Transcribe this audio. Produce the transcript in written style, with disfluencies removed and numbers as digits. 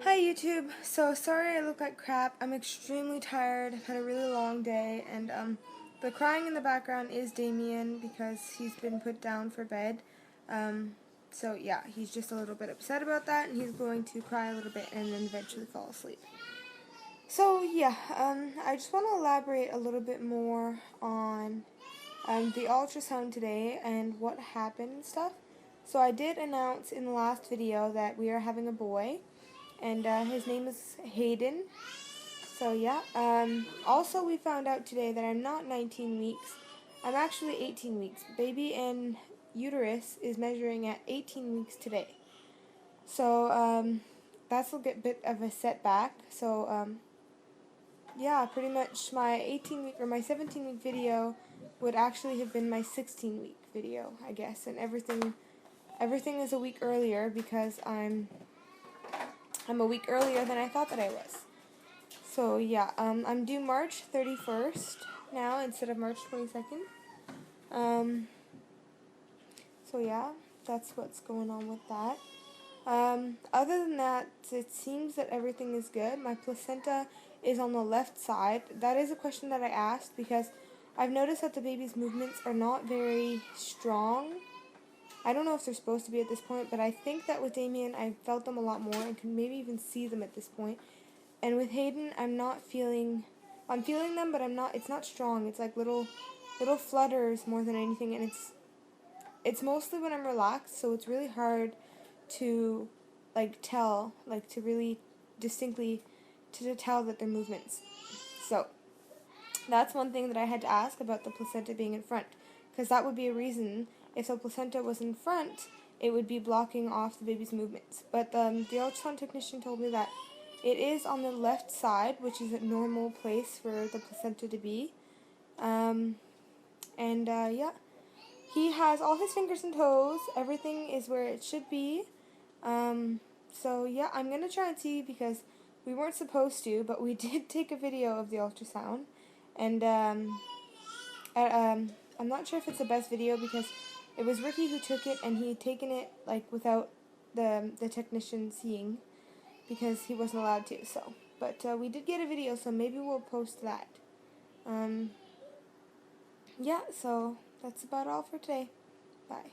Hi YouTube. So sorry I look like crap. I'm extremely tired. I've had a really long day, and the crying in the background is Damien because he's been put down for bed. So yeah, he's just a little bit upset about that, and he's going to cry a little bit and then eventually fall asleep. So yeah, I just want to elaborate a little bit more on the ultrasound today and what happened and stuff. So I did announce in the last video that we are having a boy, and his name is Hayden. So yeah, also we found out today that I'm not 19 weeks, I'm actually 18 weeks. Baby in uterus is measuring at 18 weeks today. So that's a bit of a setback. So yeah, pretty much my 18-week or my 17-week video would actually have been my 16-week video, I guess, and everything is a week earlier because I'm a week earlier than I thought that I was. So yeah, I'm due March 31st now instead of March 22nd. So yeah, that's what's going on with that. Other than that, it seems that everything is good. My placenta is on the left side. That is a question that I asked because I've noticed that the baby's movements are not very strong. I don't know if they're supposed to be at this point, but I think that with Damien, I felt them a lot more and can maybe even see them at this point. And with Hayden, I'm feeling them, but it's not strong. It's like little flutters more than anything, and it's mostly when I'm relaxed, so it's really hard to tell, to really distinctly to tell that they're movements. So that's one thing that I had to ask about the placenta being in front, because that would be a reason. If the placenta was in front, it would be blocking off the baby's movements. But the ultrasound technician told me that it is on the left side, which is a normal place for the placenta to be. Yeah, he has all his fingers and toes. Everything is where it should be. So yeah, I'm going to try and see because we weren't supposed to, but we did take a video of the ultrasound. And I'm not sure if it's the best video because it was Ricky who took it, and he had taken it without the technician seeing because he wasn't allowed to. So, but we did get a video, so maybe we'll post that. Yeah, so that's about all for today. Bye.